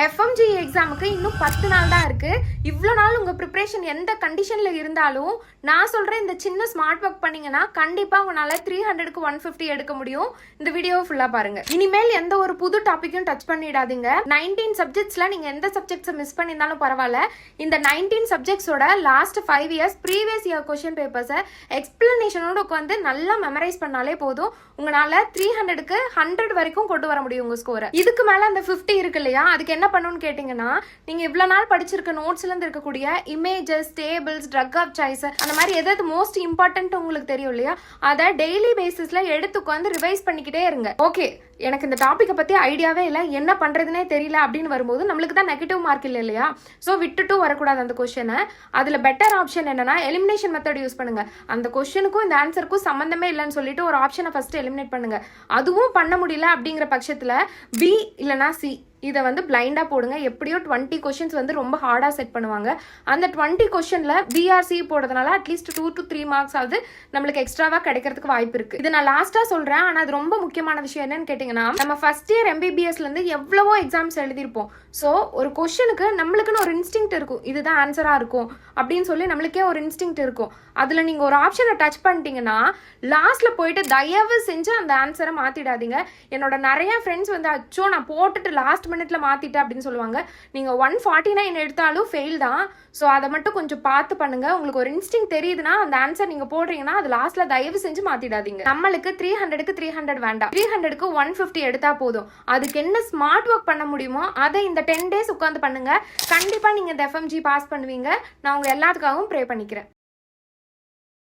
FMG எக்ஸாமுக்கு இன்னும் 10 நாள் தான் இருக்கு. இவ்வளோ நாள் உங்க ப்ரிப்பரேஷன் எந்த கண்டிஷன்ல இருந்தாலும் நான் சொல்றேன் இந்த சின்ன ஸ்மார்ட் ஒர்க் பண்ணீங்கன்னா கண்டிப்பா உங்களால 300க்கு 150 எடுக்க முடியும். இந்த வீடியோ ஃபுல்லா பாருங்க. இனிமேல் எந்த ஒரு புது டாபிக்கும் டச் பண்ணிடாதீங்க. 19 சப்ஜெக்ட்ஸ்ல நீங்க எந்த சப்ஜெக்ட்ஸை மிஸ் பண்ணியிருந்தாலும் பரவாயில்ல. இந்த 19 சப்ஜெக்ட்ஸோட last 5 years previous year question பேப்பர்ஸை எக்ஸ்பிளனேஷனோட உட்காந்து நல்லா மெமரைஸ் பண்ணாலே போதும். உங்களால 300க்கு 100 வரைக்கும் கொண்டு வர முடியும் உங்க ஸ்கோரை. இதுக்கு மேல அந்த 50 இருக்கு இல்லையா, அதுக்கு என்ன பண்ணணும்னு கேட்டீங்கன்னா, நீங்க இவ்வளவு நாள் படிச்சிருக்க நோட்ஸ்ல இருந்து இருக்கக்கூடிய images, tables, drug of choice, அந்த மாதிரி எதாவது மோஸ்ட் இம்பார்ட்டன்ட் உங்களுக்கு தெரியும் இல்லையா, அதை டெய்லி பேசிஸ்ல எடுத்து உட்காந்து ரிவைஸ் பண்ணிக்கிட்டே இருங்க. ஓகே, எனக்கு இந்த டாப்பிக்கை பத்தி ஐடியாவே இல்லை, என்ன பண்றதுனே தெரியல அப்படின்னு வரும்போது நம்மளுக்கு தான் நெகட்டிவ் மார்க் இல்லை இல்லையா. ஸோ விட்டுட்டும் வரக்கூடாது அந்த கொஸ்டினை. அதுல பெட்டர் ஆப்ஷன் என்னன்னா எலிமினேஷன் மெத்தட் யூஸ் பண்ணுங்க. அந்த கொஸ்டினுக்கும் இந்த ஆன்சருக்கும் சம்பந்தமே இல்லைன்னு சொல்லிட்டு ஒரு ஆப்ஷனை ஃபர்ஸ்ட் எலிமினேட் பண்ணுங்க. அதுவும் பண்ண முடியல அப்படிங்கிற பட்சத்துல பி இல்லைனா சி இதை வந்து பிளைண்டா போடுங்க. எப்படியோ 20 கொஸ்டின்ஸ் வந்து ரொம்ப ஹார்டா செட் பண்ணுவாங்க. அந்த 20 கொஸ்டின்ல பிஆர்சி போடுறதுனால அட்லீஸ்ட் 2 to 3 மார்க்ஸ் ஆகுது நம்மளுக்கு எக்ஸ்ட்ராவா கிடைக்கிறதுக்கு வாய்ப்பு இருக்கு. இது நான் லாஸ்டா சொல்றேன், ஆனா அது ரொம்ப முக்கியமான விஷயம் என்னன்னு கேட்டீங்கன்னா, நம்ம ஃபர்ஸ்ட் இயர் MBBSல இருந்து எவ்வளவோ எக்ஸாம்ஸ் எழுதிருப்போம். ஸோ ஒரு கொஸ்டினுக்கு நம்மளுக்குன்னு ஒரு இன்ஸ்டிங்க்ட் இருக்கும், இதுதான் ஆன்சரா இருக்கும் அப்படின்னு சொல்லி நம்மளுக்கே ஒரு இன்ஸ்டிங்க்ட் இருக்கும். அதுல நீங்க ஒரு ஆப்ஷனை டச் பண்ணிட்டீங்கன்னா லாஸ்ட்ல போயிட்டு தயவு செஞ்சு அந்த ஆன்சரை மாத்திடாதீங்க. என்னோட நிறைய ஃப்ரெண்ட்ஸ் வந்து அச்சோ நான் போட்டுட்டு லாஸ்ட் மினிட்ல மாத்திட்டேன் அப்படின்னு சொல்லுவாங்க. நீங்க 149 எடுத்தாலும் ஃபெயில் தான். ஸோ அதை மட்டும் கொஞ்சம் பார்த்து பண்ணுங்க. உங்களுக்கு ஒரு இன்ஸ்டிங் தெரியுதுன்னா அந்த ஆன்சர் நீங்க போடுறீங்கன்னா அது லாஸ்ட்ல தயவு செஞ்சு மாத்திடாதீங்க. நம்மளுக்கு 300க்கு 300 வேண்டாம், 300க்கு 150 எடுத்தா போதும். அதுக்கு என்ன ஸ்மார்ட் ஒர்க் பண்ண முடியுமோ அதை இந்த 10 days உட்காந்து பண்ணுங்க. கண்டிப்பா நீங்க இந்த FMG பாஸ் பண்ணுவீங்க. நான் உங்க எல்லாத்துக்காகவும் ப்ரே பண்ணிக்கிறேன்.